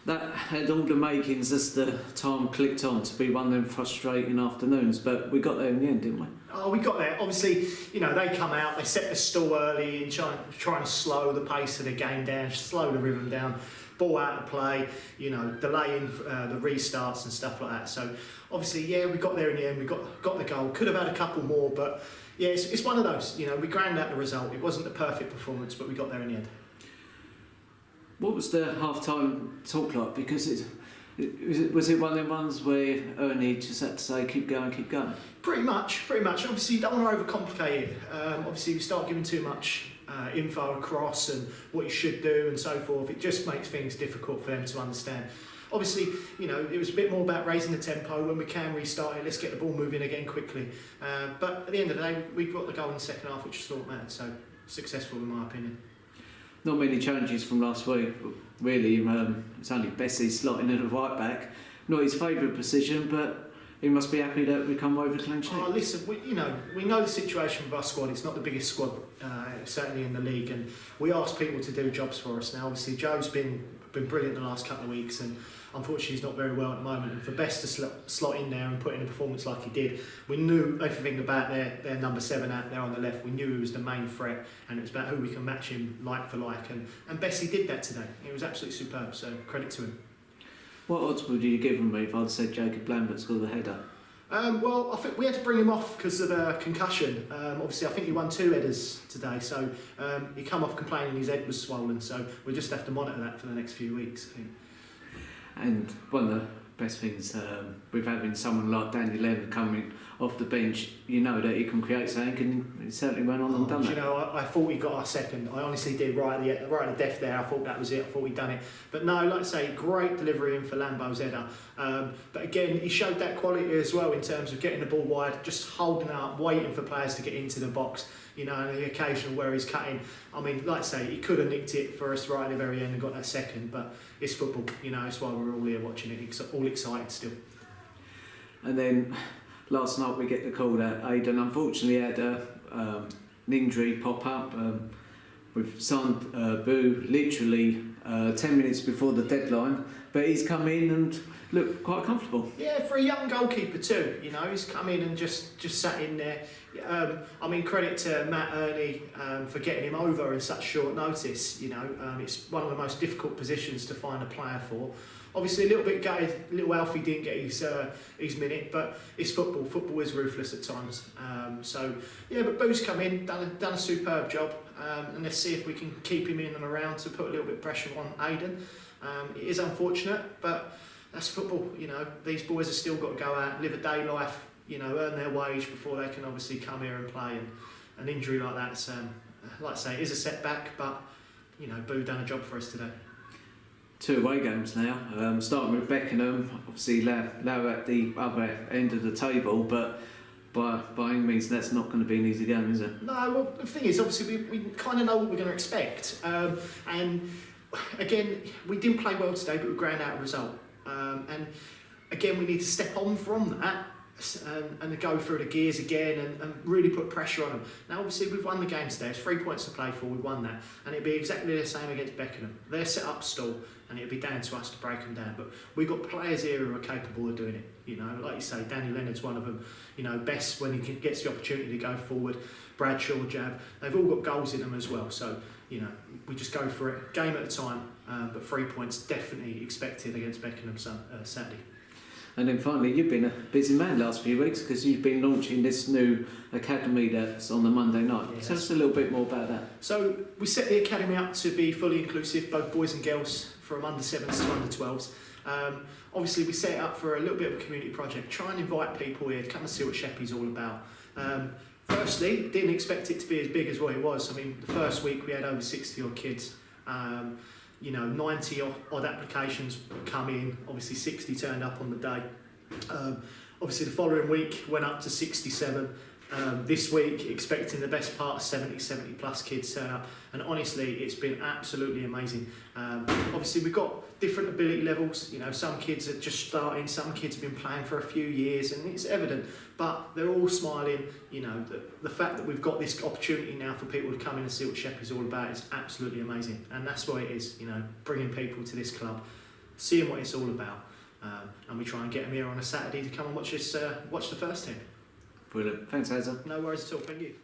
that had all the makings as the time clicked on to be one of them frustrating afternoons, but we got there in the end, didn't we? Oh, we got there. Obviously, they come out, they set the stall early and trying to slow the pace of the game down, slow the rhythm down, ball out of play, delaying the restarts and stuff like that. So, obviously, we got there in the end, we got the goal. Could have had a couple more, but yeah, it's one of those. We ground out the result. It wasn't the perfect performance, but we got there in the end. What was the half-time talk like? Because was it one of them ones where Ernie just had to say, keep going, keep going? Pretty much. Obviously, you don't want to overcomplicate it. Obviously, we start giving too much info across and what you should do and so forth. It just makes things difficult for them to understand. Obviously, it was a bit more about raising the tempo. When we can restart it, let's get the ball moving again quickly. But at the end of the day, we got the goal in the second half, which is all that mattered. So, successful in my opinion. Not many changes from last week, really. It's only Bessie slotting in at right back. Not his favourite position, but he must be happy that we come away with a clean sheet. Oh, listen, we know the situation with our squad. It's not the biggest squad, certainly in the league, and we ask people to do jobs for us. Now, obviously, Joe's been brilliant the last couple of weeks, and unfortunately he's not very well at the moment. And for Best to slot in there and put in a performance like he did, we knew everything about their number 7 out there on the left. We knew he was the main threat, and it was about who we can match him like for like. And Bessie did that today. He was absolutely superb, so credit to him. What odds would you give him if I'd said Jacob Lambert scored the header? Well, I think we had to bring him off because of a concussion. Obviously, I think he won 2 headers today, so he come off complaining his head was swollen. So we just have to monitor that for the next few weeks, I think. And one of the best things with having someone like Danny Leonard coming off the bench, that he can create something, and he certainly went on and done that. I thought he got our second. I honestly did right at the death there. I thought that was it. I thought he'd done it. But no, like I say, great delivery in for Lambo's header. But again, he showed that quality as well in terms of getting the ball wide, just holding up, waiting for players to get into the box. And the occasional where he's cutting. I mean, like I say, he could have nicked it for us right at the very end and got that second. But it's football. It's why we're all here watching it. All excited still. And then last night we get the call that Aidan unfortunately had an injury pop up. We've signed Boo literally 10 minutes before the deadline, but he's come in and looked quite comfortable. Yeah, for a young goalkeeper too. He's come in and just sat in there. Credit to Matt Ernie for getting him over in such short notice. It's one of the most difficult positions to find a player for. Obviously, a little bit gutted, little Alfie didn't get his minute, but it's football. Football is ruthless at times. But Boo's come in, done a superb job, and let's see if we can keep him in and around to put a little bit of pressure on Aidan. It is unfortunate, but that's football. These boys have still got to go out, live a day life, earn their wage before they can obviously come here and play. And an injury like that's, like I say, it is a setback, but Boo done a job for us today. 2 away games now, starting with Beckenham, obviously Lau at the other end of the table, but by any means that's not going to be an easy game, is it? No, well the thing is, obviously we kind of know what we're going to expect, and again, we didn't play well today, but we ground out a result, and again we need to step on from that and go through the gears again and really put pressure on them. Now obviously we've won the game today, it's 3 points to play for, we've won that, and it'd be exactly the same against Beckenham. They're set up stall, and it'd be down to us to break them down, but we've got players here who are capable of doing it. Like you say, Danny Leonard's one of them. Best when he gets the opportunity to go forward. Bradshaw, Jav, they've all got goals in them as well, so we just go for it, game at a time, but 3 points definitely expected against Beckenham Saturday. And then finally, you've been a busy man last few weeks because you've been launching this new academy that's on the Monday night. Yes. Tell us a little bit more about that. So we set the academy up to be fully inclusive, both boys and girls, from under 7s to under 12s. Obviously, we set it up for a little bit of a community project, try and invite people here to come and see what Sheppey's all about. Firstly, didn't expect it to be as big as what it was. The first week we had over 60 odd kids. 90 odd applications come in, obviously 60 turned up on the day. Obviously the following week went up to 67, this week, expecting the best part of 70 plus kids turn up, and honestly it's been absolutely amazing. Obviously we've got different ability levels, you know, some kids are just starting, some kids have been playing for a few years, and it's evident, but they're all smiling. You know, the fact that we've got this opportunity now for people to come in and see what Sheppey's all about is absolutely amazing, and that's why it is, you know, bringing people to this club, seeing what it's all about, and we try and get them here on a Saturday to come and watch the first team. Brilliant. Thanks, Azza. No worries at all, thank you.